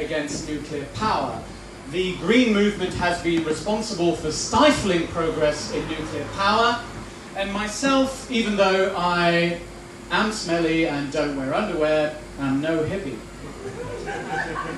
against nuclear power. The Green movement has been responsible for stifling progress in nuclear power, and myself, even though I am smelly and don't wear underwear, am no hippie.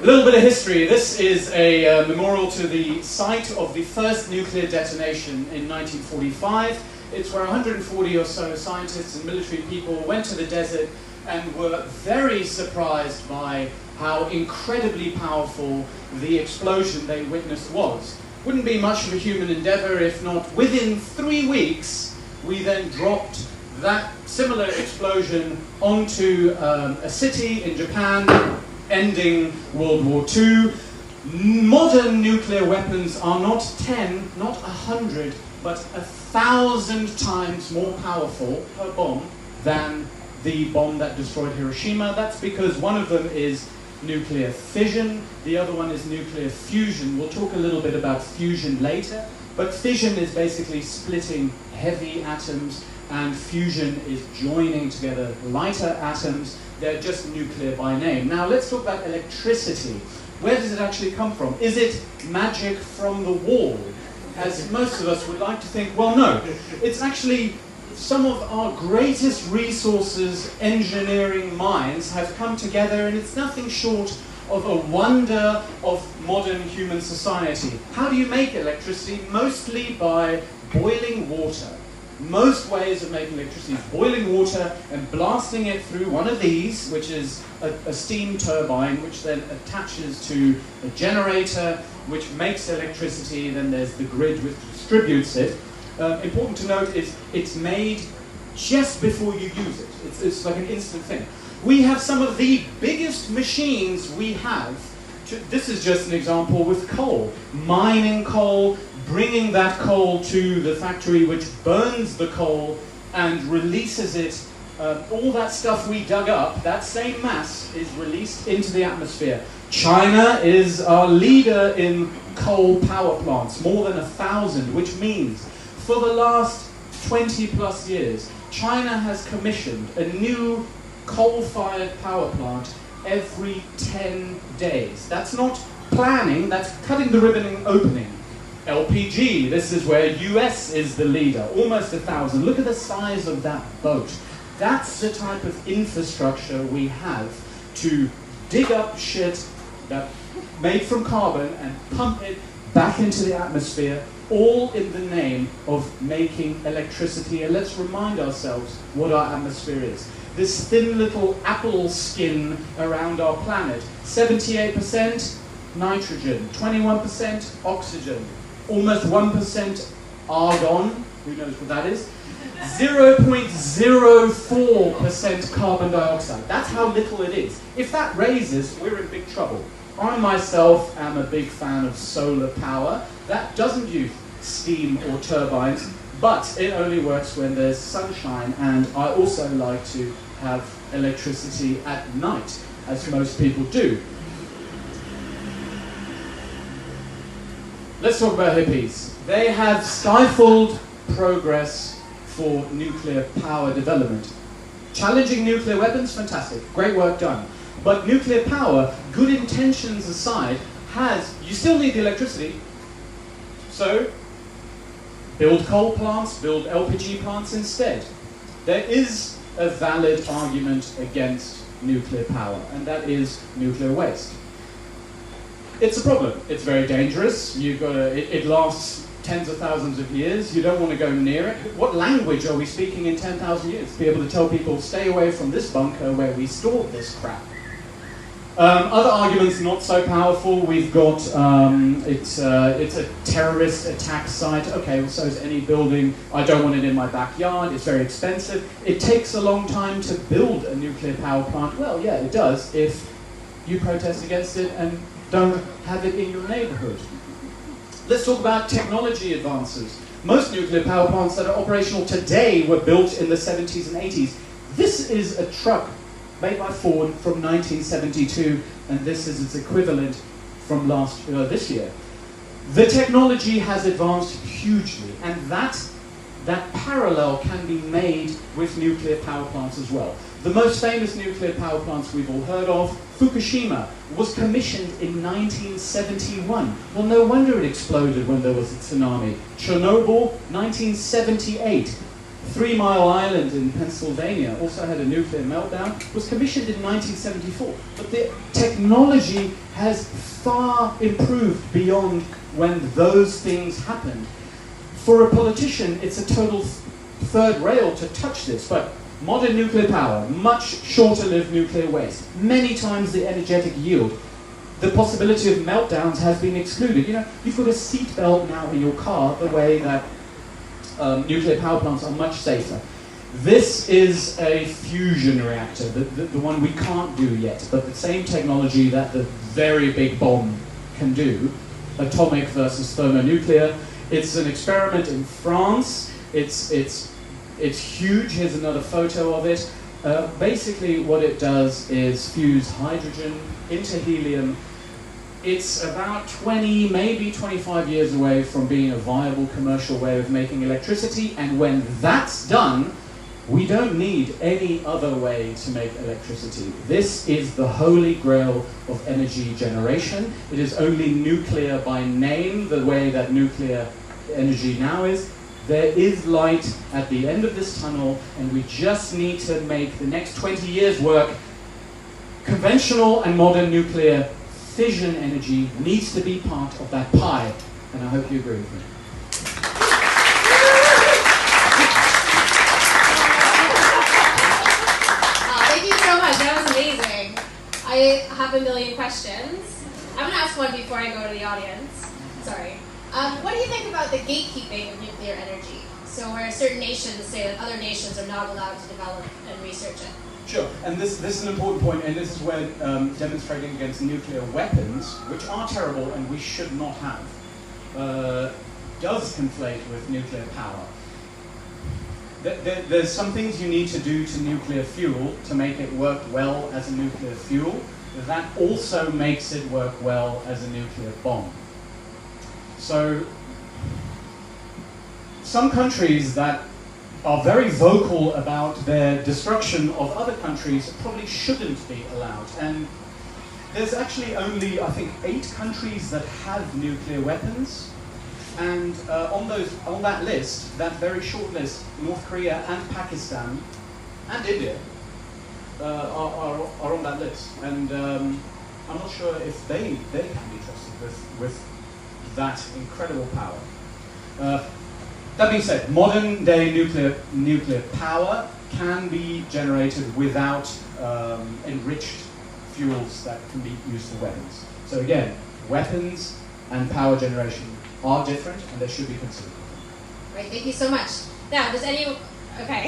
A little bit of history. This is a memorial to the site of the first nuclear detonation in 1945. It's where 140 or so scientists and military people went to the desert and were very surprised by how incredibly powerful the explosion they witnessed was. Wouldn't be much of a human endeavor if not within 3 weeks we then dropped that similar explosion onto a city in Japan, ending World War II. Modern nuclear weapons are not 10, not 100, but 1,000 times more powerful per bomb than the bomb that destroyed Hiroshima. That's because one of them is nuclear fission, the other one is nuclear fusion. We'll talk a little bit about fusion later, but fission is basically splitting heavy atoms, and fusion is joining together lighter atoms. They're just nuclear by name. Now let's talk about electricity. Where does it actually come from? Is it magic from the wall? As most of us would like to think, well, no. It's actually some of our greatest resources, engineering minds, have come together, and it's nothing short of a wonder of modern human society. How do you make electricity? Mostly by boiling water. Most ways of making electricity is boiling water and blasting it through one of these, which is a steam turbine, which then attaches to a generator, which makes electricity. Then there's the grid which distributes it. Important to note is it's made just before you use it. It's like an instant thing. We have some of the biggest machines we have. This is just an example with coal. Mining coal, bringing that coal to the factory which burns the coal and releases it. All that stuff we dug up, that same mass is released into the atmosphere. China is our leader in coal power plants, more than 1,000, which means for the last 20 plus years, China has commissioned a new coal-fired power plant every 10 days. That's not planning, that's cutting the ribbon and opening. LPG, this is where US is the leader, almost 1,000. Look at the size of that boat. That's the type of infrastructure we have to dig up shit that made from carbon and pump it back into the atmosphere, all in the name of making electricity. And let's remind ourselves what our atmosphere is. This thin little apple skin around our planet. 78% nitrogen, 21% oxygen, almost 1% argon, who knows what that is, 0.04% carbon dioxide. That's how little it is. If that raises, we're in big trouble. I myself am a big fan of solar power. That doesn't use steam or turbines, but it only works when there's sunshine, and I also like to have electricity at night, as most people do. Let's talk about hippies. They have stifled progress for nuclear power development. Challenging nuclear weapons, fantastic, great work done. But nuclear power, good intentions aside, you still need the electricity. So, build coal plants, build LPG plants instead. There is a valid argument against nuclear power, and that is nuclear waste. It's a problem. It's very dangerous. It lasts tens of thousands of years. You don't want to go near it. What language are we speaking in 10,000 years? To be able to tell people, stay away from this bunker where we stored this crap. Other arguments not so powerful. We've got it's a terrorist attack site. Okay, well, so is any building. I don't want it in my backyard. It's very expensive. It takes a long time to build a nuclear power plant. Well, yeah, it does if you protest against it and don't have it in your neighborhood. Let's talk about technology advances. Most nuclear power plants that are operational today were built in the 70s and 80s. This is a truck made by Ford from 1972, and this is its equivalent from this year. The technology has advanced hugely, and that parallel can be made with nuclear power plants as well. The most famous nuclear power plants we've all heard of, Fukushima was commissioned in 1971. Well, no wonder it exploded when there was a tsunami. Chernobyl, 1978. 3 Mile Island in Pennsylvania also had a nuclear meltdown, was commissioned in 1974. But the technology has far improved beyond when those things happened. For a politician, it's a total third rail to touch this, but modern nuclear power, much shorter-lived nuclear waste, many times the energetic yield. The possibility of meltdowns has been excluded. You know, you've got a seat belt now in your car the way that nuclear power plants are much safer. This is a fusion reactor, the one we can't do yet, but the same technology that the very big bomb can do, atomic versus thermonuclear. It's an experiment in France. It's huge. Here's another photo of it. Basically what it does is fuse hydrogen into helium. It's about 20, maybe 25 years away from being a viable commercial way of making electricity, and when that's done, we don't need any other way to make electricity. This is the holy grail of energy generation. It is only nuclear by name, the way that nuclear energy now is. There is light at the end of this tunnel, and we just need to make the next 20 years work. Conventional and modern nuclear fission energy needs to be part of that pie, and I hope you agree with me. Thank you so much, that was amazing. I have a million questions. I'm going to ask one before I go to the audience. Sorry. What do you think about the gatekeeping of nuclear energy? So where certain nations say that other nations are not allowed to develop and research it? Sure, and this is an important point, and this is where demonstrating against nuclear weapons, which are terrible and we should not have, does conflate with nuclear power. There's some things you need to do to nuclear fuel to make it work well as a nuclear fuel. That also makes it work well as a nuclear bomb. So, some countries that are very vocal about their destruction of other countries probably shouldn't be allowed. And there's actually only, I think, 8 countries that have nuclear weapons. And on that list, that very short list, North Korea and Pakistan and India are on that list. And I'm not sure if they can be trusted with that incredible power. That being said, modern day nuclear power can be generated without enriched fuels that can be used for weapons. So again, weapons and power generation are different, and they should be considered. Right, thank you so much. Now, does anyone... Okay.